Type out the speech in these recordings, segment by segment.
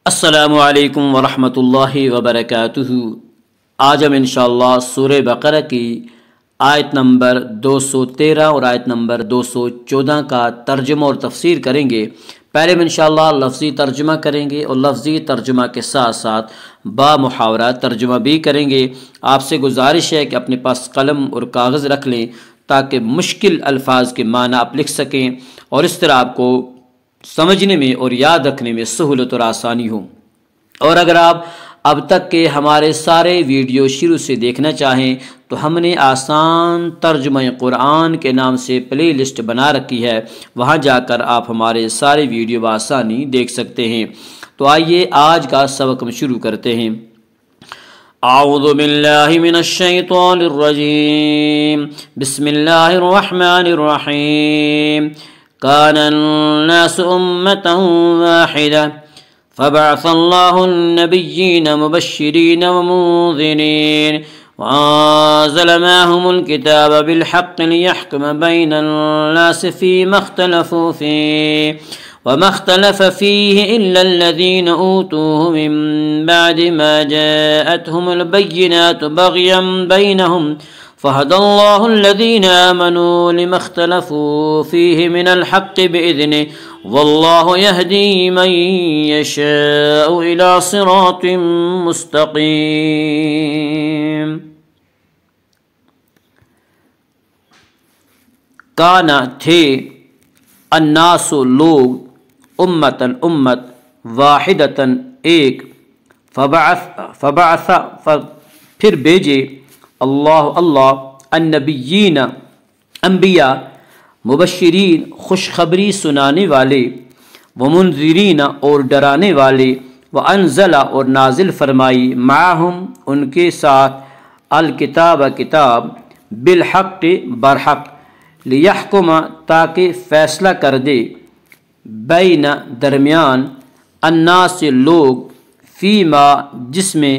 السلام علیکم ورحمۃ اللہ وبرکاتہ۔ آج ہم انشاءاللہ سورہ بقرہ کی آیت نمبر 213 اور آیت نمبر 214 کا ترجمہ اور تفسیر کریں گے۔ پہلے ہم انشاءاللہ لفظی ترجمہ کریں گے اور لفظی ترجمہ کے ساتھ ساتھ با محاورہ ترجمہ بھی کریں گے۔ آپ سے گزارش ہے کہ اپنے پاس قلم اور کاغذ رکھ لیں تاکہ مشکل الفاظ کے معنی آپ لکھ سکیں اور اس طرح آپ کو سمجھنے میں اور یاد رکھنے میں سہولت اور آسانی ہو۔ اور اگر آپ اب تک کے ہمارے سارے ویڈیو شروع سے دیکھنا چاہیں تو ہم نے آسان ترجمہ قرآن کے نام سے پلے لسٹ بنا رکھی ہے، وہاں جا کر آپ ہمارے سارے ویڈیو بآسانی دیکھ سکتے ہیں۔ تو آئیے آج کا سبق ہم شروع کرتے ہیں۔ اعوذ باللہ من الشیطان الرجیم، بسم اللہ الرحمن الرحیم۔ كان الناس أمة واحدة فبعث الله النبيين مبشرين ومنذرين وأنزل معهم الكتاب بالحق ليحكم بين الناس فيما اختلفوا فيه وما اختلف فيه إلا الذين أوتوه من بعد ما جاءتهم البينات بغيا بينهم فهدى الله الذين آمنوا لما اختلفوا فيه من الحق بإذنه والله يهدي من يشاء إلى صراط مستقيم۔ کانا تھے الناس لوگ امتن امت واحدتن ایک فبعث پھر بھیجے اللہ النبیین انبیاء مبشرین خوشخبری سنانے والے ومنذرین اور ڈرانے والے وانزل اور نازل فرمائی معہم ان کے ساتھ الکتاب کتاب بالحق برحق لیحکم تاکہ فیصلہ کر دے بین درمیان الناس لوگ فیما جس میں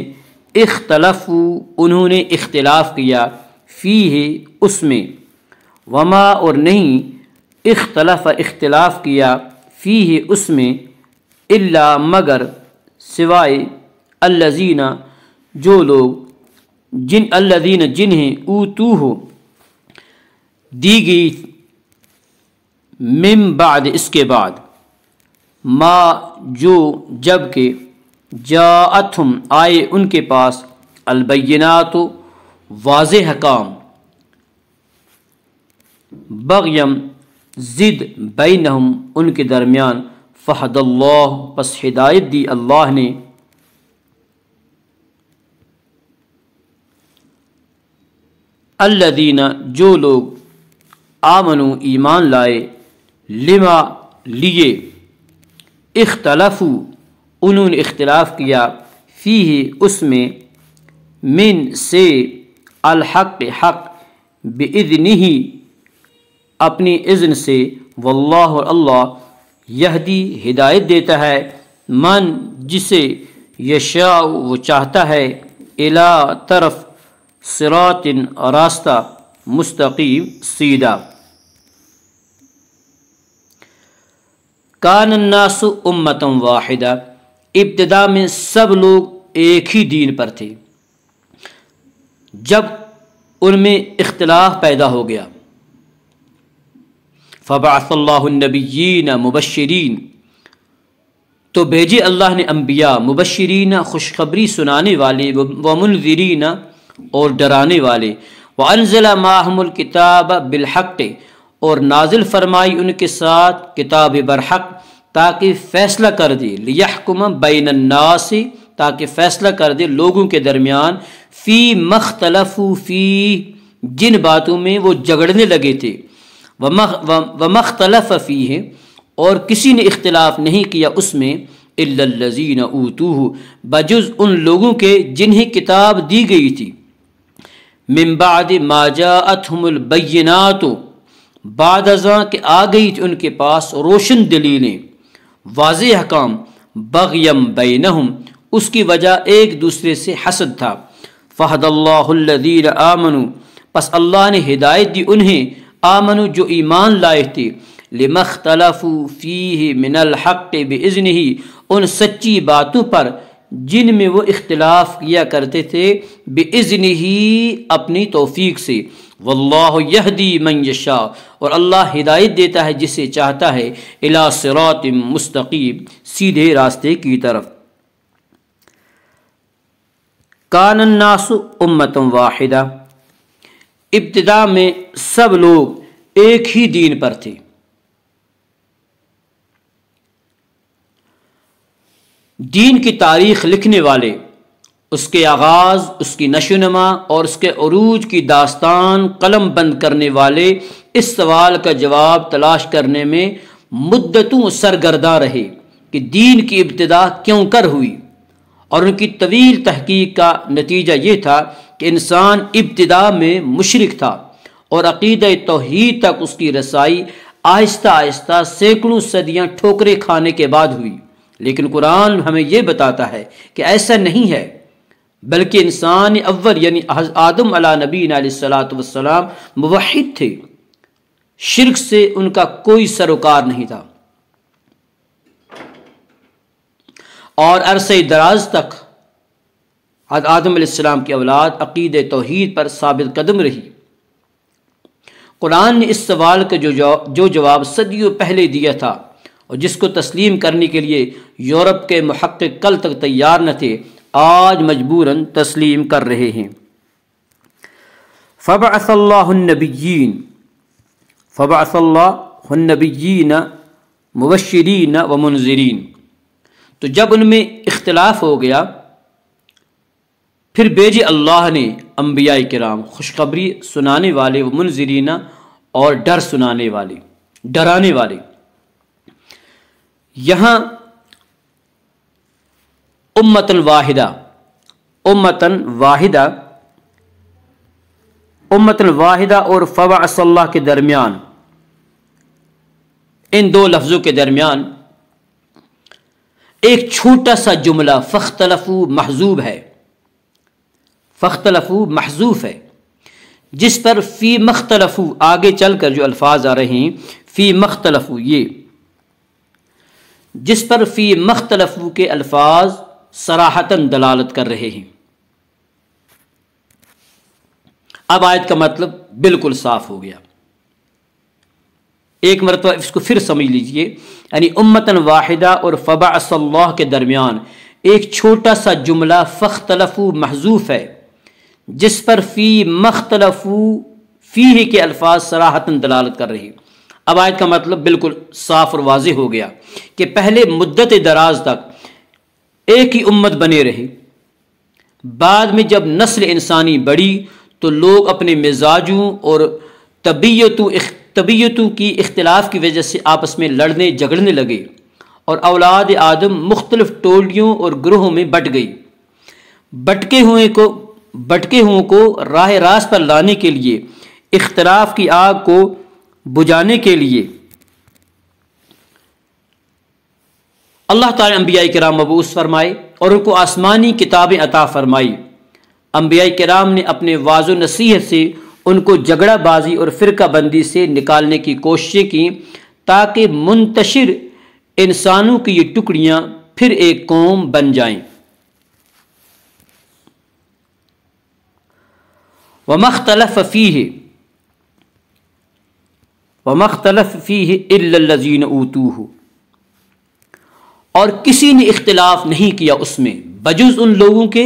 اختلفوا انہوں نے اختلاف کیا فیہ اس میں وما اور نہیں اختلف اختلاف کیا فیہ اس میں الا مگر سوائے الذین جو لوگ الذین جنہیں اوتوہ دی گئی من بعد اس کے بعد ما جو جب کہ جاءتہم آئے ان کے پاس البینات واضح حکام بغیم ضد بینہم ان کے درمیان فہد اللہ پس ہدایت دی اللہ نے الذین جو لوگ آمنوا ایمان لائے لما لیے اختلفوا انہوں نے اختلاف کیا فیہ اس میں من سے الحق حق بإذنہ اپنی اذن سے واللہ اللہ یہدی ہدایت دیتا ہے من جسے یشاء وہ چاہتا ہے الی طرف صراط راستہ مستقیم سیدھا۔ کان الناس امتا واحدہ ابتدا میں سب لوگ ایک ہی دین پر تھے، جب ان میں اختلاف پیدا ہو گیا فبعث اللہ النبیین مبشرین تو بھیجے اللہ نے انبیاء مبشرین خوشخبری سنانے والے ومنذرین اور ڈرانے والے وانزل معہم الکتاب بالحق اور نازل فرمائی ان کے ساتھ کتاب برحق تاکہ فیصلہ کر دے لیحکم بین الناس تاکہ فیصلہ کر دے لوگوں کے درمیان فی مختلفوا فی جن باتوں میں وہ جھگڑنے لگے تھے ومختلف فیہ اور کسی نے اختلاف نہیں کیا اس میں الا الذین اوتوہ بجز ان لوگوں کے جنہیں کتاب دی گئی تھی من بعد ما جاءتہم البینات بعد ازاں کہ آ گئی تھی ان کے پاس روشن دلیلیں واضح حکام بغیم بینہم اس کی وجہ ایک دوسرے سے حسد تھا فہد اللہ الذین آمنوا پس اللہ نے ہدایت دی انہیں آمنوا جو ایمان لائے تھے لما اختلفوا فیہ من الحق بإذنہ ان سچی باتوں پر جن میں وہ اختلاف کیا کرتے تھے، بِإِذْنِهِ اپنی توفیق سے، واللہ یہدی من یشاء اور اللہ ہدایت دیتا ہے جسے چاہتا ہے، الی صراط مستقیم سیدھے راستے کی طرف۔ کان الناس امۃ واحدہ، ابتدا میں سب لوگ ایک ہی دین پر تھے۔ دین کی تاریخ لکھنے والے اس کے آغاز، اس کی نشو و نما اور اس کے عروج کی داستان قلم بند کرنے والے اس سوال کا جواب تلاش کرنے میں مدتوں سرگرداں رہے کہ دین کی ابتدا کیوں کر ہوئی، اور ان کی طویل تحقیق کا نتیجہ یہ تھا کہ انسان ابتدا میں مشرک تھا اور عقیدہ توحید تک اس کی رسائی آہستہ آہستہ سینکڑوں صدیاں ٹھوکریں کھانے کے بعد ہوئی۔ لیکن قرآن ہمیں یہ بتاتا ہے کہ ایسا نہیں ہے، بلکہ انسان اول یعنی آدم علیہ نبینا علیہ الصلوۃ والسلام موحد تھے، شرک سے ان کا کوئی سروکار نہیں تھا، اور عرصہ دراز تک آدم علیہ السلام کی اولاد عقیدہ توحید پر ثابت قدم رہی۔ قرآن نے اس سوال کا جو جواب صدیوں پہلے دیا تھا اور جس کو تسلیم کرنے کے لیے یورپ کے محقق کل تک تیار نہ تھے، آج مجبوراً تسلیم کر رہے ہیں۔ فبعث اللہ النبیین مبشرین و منذرین، تو جب ان میں اختلاف ہو گیا پھر بھیجے اللہ نے انبیاء کرام خوشخبری سنانے والے، و منذرین اور ڈر سنانے والے، ڈرانے والے۔ یہاں امتن واحدہ اور فبعث اللہ کے درمیان، ان دو لفظوں کے درمیان ایک چھوٹا سا جملہ فاختلفوا محذوف ہے، جس پر فی مختلفو آگے چل کر جو الفاظ آ رہے ہیں، فی مختلفو، یہ جس پر فی مختلفو کے الفاظ صراحتاً دلالت کر رہے ہیں۔ اب آیت کا مطلب بالکل صاف ہو گیا، ایک مرتبہ اس کو پھر سمجھ لیجئے، یعنی امتن واحدہ اور فبعث اللہ کے درمیان ایک چھوٹا سا جملہ فاختلفوا محذوف ہے، جس پر فی مختلفو فیہ کے الفاظ صراحتاً دلالت کر رہے ہیں۔ اب آیت کا مطلب بالکل صاف اور واضح ہو گیا کہ پہلے مدت دراز تک ایک ہی امت بنے رہے، بعد میں جب نسل انسانی بڑھی تو لوگ اپنے مزاجوں اور طبیعتوں کی اختلاف کی وجہ سے آپس میں لڑنے جھگڑنے لگے، اور اولاد آدم مختلف ٹولیوں اور گروہوں میں بٹ گئی۔ بٹکے ہوئے کو راہ راست پر لانے کے لیے، اختلاف کی آگ کو بجھانے کے لیے اللہ تعالی انبیاء کرام مبعوث فرمائے اور ان کو آسمانی کتابیں عطا فرمائی۔ انبیاء کرام نے اپنے واعظ و نصیحت سے ان کو جھگڑا بازی اور فرقہ بندی سے نکالنے کی کوششیں کی، تاکہ منتشر انسانوں کی یہ ٹکڑیاں پھر ایک قوم بن جائیں۔ وَمَا اخْتَلَفَ فِيهِ إِلَّا الَّذِينَ أُوتُوهُ، اور کسی نے اختلاف نہیں کیا اس میں بجز ان لوگوں کے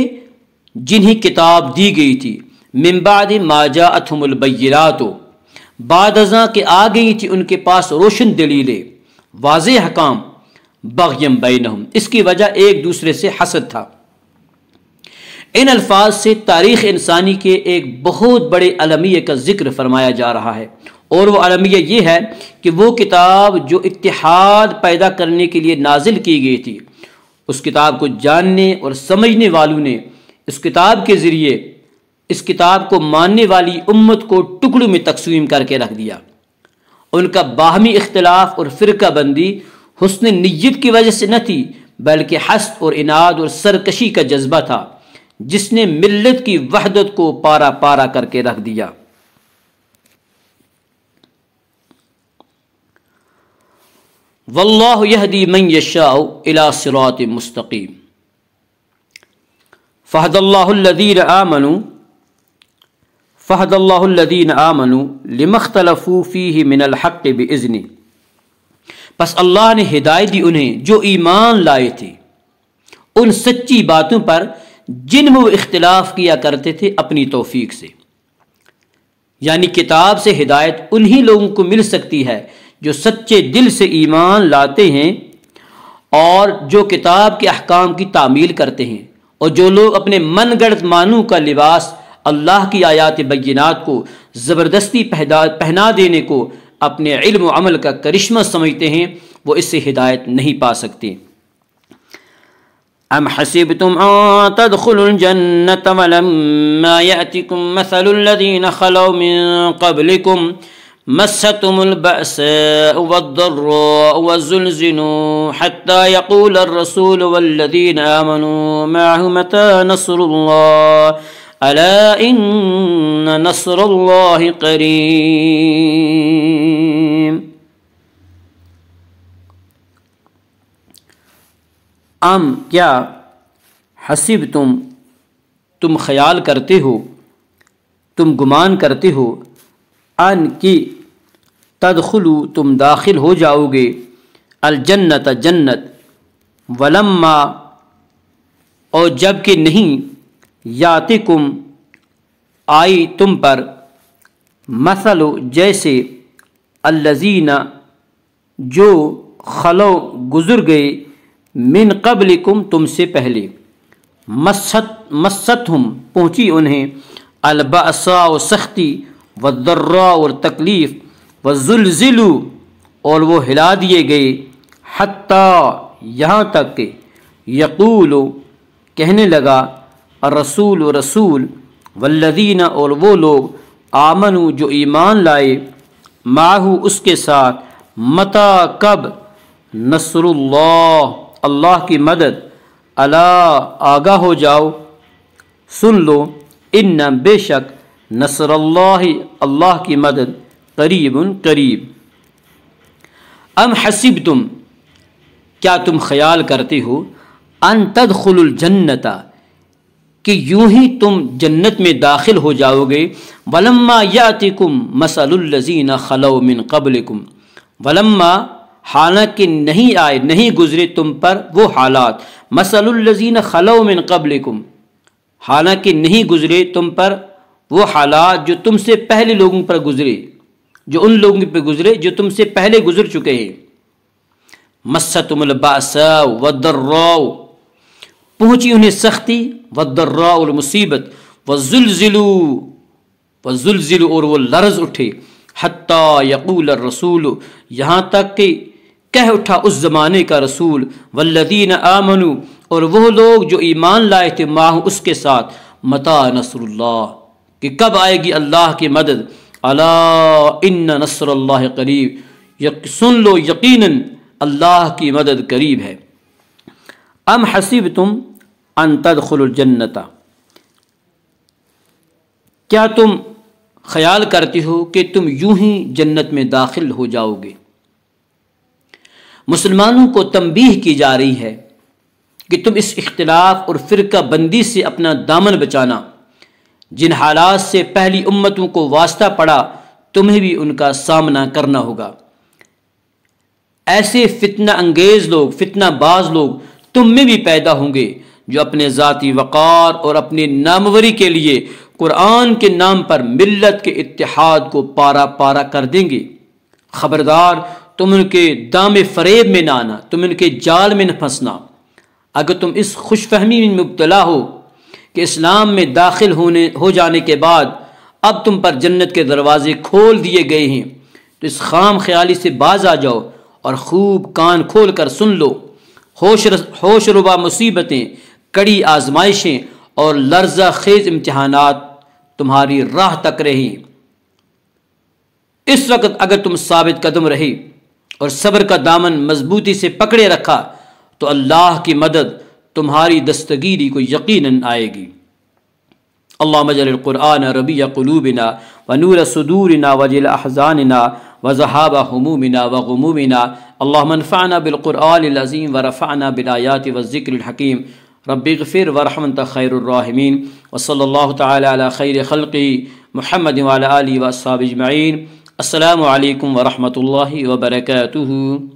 جنہیں کتاب دی گئی تھی، من بعد ما جاءتهم البینات، بعد ازاں کہ آ گئی تھی ان کے پاس روشن دلیلیں، واضح احکام، بغیم بینہم، اس کی وجہ ایک دوسرے سے حسد تھا۔ ان الفاظ سے تاریخ انسانی کے ایک بہت بڑے المیہ کا ذکر فرمایا جا رہا ہے، اور وہ المیہ یہ ہے کہ وہ کتاب جو اتحاد پیدا کرنے کے لیے نازل کی گئی تھی، اس کتاب کو جاننے اور سمجھنے والوں نے اس کتاب کے ذریعے اس کتاب کو ماننے والی امت کو ٹکڑوں میں تقسیم کر کے رکھ دیا۔ ان کا باہمی اختلاف اور فرقہ بندی حسن نیت کی وجہ سے نہ تھی، بلکہ حسد اور اناد اور سرکشی کا جذبہ تھا، جس نے ملت کی وحدت کو پارا پارا کر کے رکھ دیا۔ واللہ یہدی من یشاء الی صراط مستقیم فہد اللہ الذین آمنوا لما اختلفوا فیہ من الحق بإذنہ، پس اللہ نے ہدایت دی انہیں جو ایمان لائے تھے ان سچی باتوں پر جن میں وہ اختلاف کیا کرتے تھے اپنی توفیق سے۔ یعنی کتاب سے ہدایت انہی لوگوں کو مل سکتی ہے جو سچے دل سے ایمان لاتے ہیں اور جو کتاب کے احکام کی تعمیل کرتے ہیں، اور جو لوگ اپنے من گڑت معنوں کا لباس اللہ کی آیات بینات کو زبردستی پہنا دینے کو اپنے علم و عمل کا کرشمہ سمجھتے ہیں، وہ اس سے ہدایت نہیں پا سکتے۔ ام حسبتم ان تدخلوا الجنة ولما يأتكم مثل الذين خلوا من قبلكم مستهم البأساء والضراء والزلزلوا حتى يقول الرسول والذين آمنوا معه متى نصر الله ألا إن نصر الله قريب۔ کیا حسب تم خیال کرتے ہو، تم گمان کرتے ہو، ان کی تدخلو تم داخل ہو جاؤ گے، الجنت جنت، ولما اور جب کہ نہیں، یاتکم آئی تم پر، مثل جیسے، الذین جو، خلو گزر گئے، من قبلکم تم سے پہلے، مستہم پہنچی انہیں، البأساء سختی، والضراء اور تکلیف، والزلزلوا اور وہ ہلا دیے گئے، حتیٰ یہاں تک کہ، یقول کہنے لگا، الرسول رسول، والذین اور وہ لوگ، آمنوا جو ایمان لائے، معہ اس کے ساتھ، متی کب، نصر اللہ اللہ کی مدد، الا آگاہ ہو جاؤ، سن لو، ان بے شک، نصر اللہ اللہ کی مدد، قریب قریب۔ ام حسبتم کیا تم خیال کرتے ہو، ان تدخلوا الجنت کہ یوں ہی تم جنت میں داخل ہو جاؤ گے، ولما یاتکم مثل الذین خلوا من قبلکم، ولما حالانکہ نہیں آئے نہیں گزرے تم پر وہ حالات، مثل الذین خلوا من قبلکم حالانکہ نہیں گزرے تم پر وہ حالات جو تم سے پہلے لوگوں پر گزرے، جو ان لوگوں پہ گزرے جو تم سے پہلے گزر چکے ہیں، مستہم البأساء والضراء پہنچی انہیں سختی، والضراء اور مصیبت، والزلزلوا اور وہ لرز اٹھے، حتیٰ یقول الرسول یہاں تک کہ کہہ اٹھا اس زمانے کا رسول، والذین آمنوا اور وہ لوگ جو ایمان لائے تھے، معہ اس کے ساتھ، متی نصر اللہ کہ کب آئے گی اللہ کی مدد، الا ان نصر اللہ قریب سن لو یقیناً اللہ کی مدد قریب ہے۔ ام حسبتم ان تدخلوا الجنت کیا تم خیال کرتے ہو کہ تم یوں ہی جنت میں داخل ہو جاؤ گے۔ مسلمانوں کو تنبیہ کی جا رہی ہے کہ تم اس اختلاف اور فرقہ بندی سے اپنا دامن بچانا، جن حالات سے پہلی امتوں کو واسطہ پڑا تمہیں بھی ان کا سامنا کرنا ہوگا۔ ایسے فتنہ انگیز لوگ، فتنہ باز لوگ تم میں بھی پیدا ہوں گے جو اپنے ذاتی وقار اور اپنی ناموری کے لیے قرآن کے نام پر ملت کے اتحاد کو پارا پارا کر دیں گے۔ خبردار تم ان کے دام فریب میں نہ آنا، تم ان کے جال میں نہ پھنسنا۔ اگر تم اس خوش فہمی میں مبتلا ہو کہ اسلام میں داخل ہو جانے کے بعد اب تم پر جنت کے دروازے کھول دیے گئے ہیں، تو اس خام خیالی سے باز آ جاؤ اور خوب کان کھول کر سن لو۔ ہوش ربا مصیبتیں، کڑی آزمائشیں اور لرزہ خیز امتحانات تمہاری راہ تک رہی۔ اس وقت اگر تم ثابت قدم رہے اور صبر کا دامن مضبوطی سے پکڑے رکھا تو اللہ کی مدد تمہاری دستگیری کو یقیناً آئے گی۔ اللہم اجعل القرآن ربیع قلوبنا ونور صدورنا وجل احزاننا وذهاب همومنا وغمومنا اللهم انفعنا بالقرآن العظيم ورفعنا بالآيات والذكر الحكيم رب اغفر وارحم انت خير الراحمين وصلى الله تعالى على خير خلقه محمد وعلى آله وأصحابه أجمعين. السلام علیکم ورحمۃ اللہ وبرکاتہ.